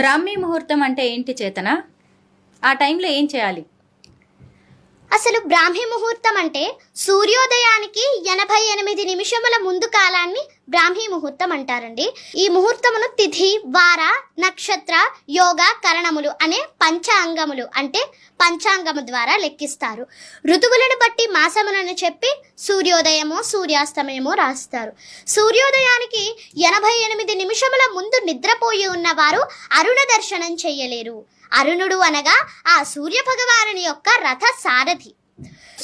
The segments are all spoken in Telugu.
బ్రాహ్మీ ముహూర్తం అంటే ఏంటి చేతన? ఆ టైంలో ఏం చేయాలి? అసలు బ్రాహ్మీ ముహూర్తం అంటే సూర్యోదయానికి 88 నిమిషముల ముందు కాలాన్ని బ్రాహ్మీ ముహూర్తం అంటారండి. ఈ ముహూర్తమును తిథి, వార, నక్షత్ర, యోగ, కరణములు అనే పంచాంగములు అంటే పంచాంగము ద్వారా లెక్కిస్తారు. ఋతువులను బట్టి మాసములను చెప్పి సూర్యోదయమో సూర్యాస్తమయమో రాస్తారు. సూర్యోదయానికి 88 నిమిషముల ముందు నిద్రపోయి ఉన్నవారు అరుణ దర్శనం చెయ్యలేరు. అరుణుడు అనగా ఆ సూర్య భగవానుని యొక్క రథ సారథి.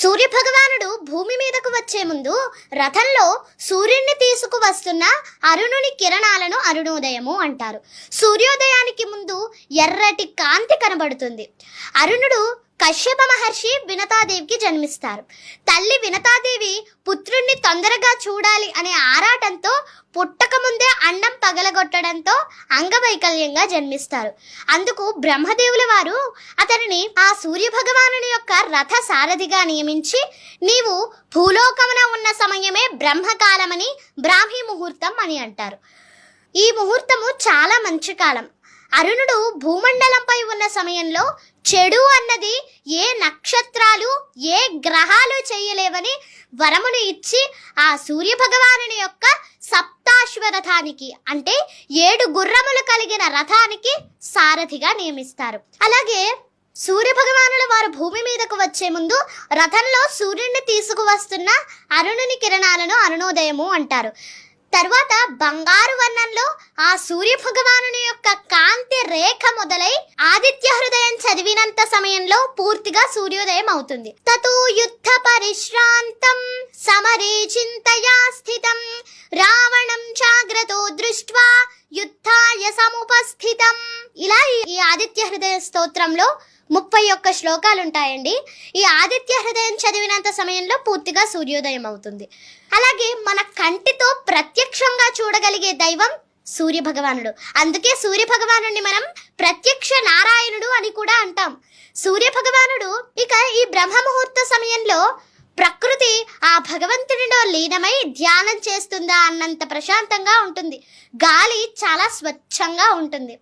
సూర్య భగవానుడు భూమి మీదకు వచ్చే ముందు రథంలో సూర్యుడిని తీసుకువస్తున్న అరుణుని కిరణాలను అరుణోదయము అంటారు. సూర్యోదయానికి ముందు ఎర్రటి కాంతి కనబడుతుంది. అరుణుడు కశ్యప మహర్షి వినతాదేవికి జన్మిస్తారు. తల్లి వినతాదేవి పుత్రుణ్ణి తొందరగా చూడాలి అనే ఆరాటంతో పుట్టక ముందే అన్నం పగలగొట్టడంతో అంగవైకల్యంగా జన్మిస్తారు. అందుకు బ్రహ్మదేవుల వారు అతనిని ఆ సూర్య భగవానుని యొక్క రథ సారథిగా నియమించి, నీవు భూలోకమున ఉన్న సమయమే బ్రహ్మకాలమని బ్రాహ్మీ ముహూర్తం అని అంటారు. ఈ ముహూర్తము చాలా మంచి కాలం. అరుణుడు భూమండలంపై ఉన్న సమయంలో చెడు అన్నది ఏ నక్షత్రాలు ఏ గ్రహాలు చేయలేవని వరమును ఇచ్చి ఆ సూర్య భగవానుని యొక్క సప్తాశ్వరథానికి అంటే 7 గుర్రములు కలిగిన రథానికి సారథిగా నియమిస్తారు. అలాగే సూర్య భగవానుల వారు భూమి మీదకు వచ్చే ముందు రథంలో సూర్యుడిని తీసుకువస్తున్న అరుణుని కిరణాలను అరుణోదయము అంటారు. తర్వాత బంగారు వర్ణంలో ఆ సూర్య భగవానుని యొక్క కాంతి రేఖ మొదలై ఆదిత్య హృదయం చదివినంత సమయంలో పూర్తిగా సూర్యోదయం అవుతుంది. తతో యుద్ధ పరిశ్రాంతం సమరే చింతయా స్థితం రావణం జాగ్రతో దృష్ట్వా యుద్ధాయ సముపస్థితం. ఇలా ఈ ఆదిత్య హృదయ స్తోత్రంలో 31 శ్లోకాలు ఉంటాయండి. ఈ ఆదిత్య హృదయం చదివినంత సమయంలో పూర్తిగా సూర్యోదయం అవుతుంది. అలాగే మన కంటితో ప్రత్యక్షంగా చూడగలిగే దైవం సూర్య భగవానుడు. అందుకే సూర్య భగవానుడిని మనం ప్రత్యక్ష నారాయణుడు అని కూడా అంటాం. సూర్య భగవానుడు ఇక ఈ బ్రహ్మ ముహూర్త సమయంలో ప్రకృతి ఆ భగవంతుడిలో లీనమై ధ్యానం చేస్తుందా అన్నంత ప్రశాంతంగా ఉంటుంది. గాలి చాలా స్వచ్ఛంగా ఉంటుంది.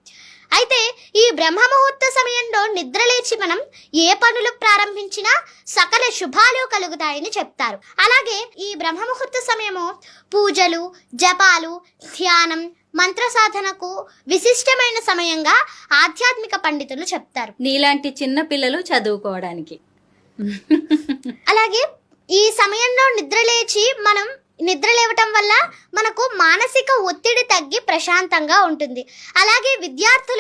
అయితే ఈ బ్రహ్మ ముహూర్త సమయంలో నిద్రలేచి మనం ఏ పనులు ప్రారంభించినా సకల శుభాలు కలుగుతాయని చెప్తారు. అలాగే ఈ బ్రహ్మ ముహూర్త సమయము పూజలు, జపాలు, ధ్యానం, మంత్ర సాధనకు విశిష్టమైన సమయంగా ఆధ్యాత్మిక పండితులు చెప్తారు. నీలాంటి చిన్న పిల్లలు చదువుకోవడానికి. అలాగే ఈ సమయంలో నిద్రలేచి మనం నిద్రలేవటం వల్ల మనకు మానసిక ఒత్తిడి తగ్గి ప్రశాంతంగా ఉంటుంది. అలాగే విద్యార్థులు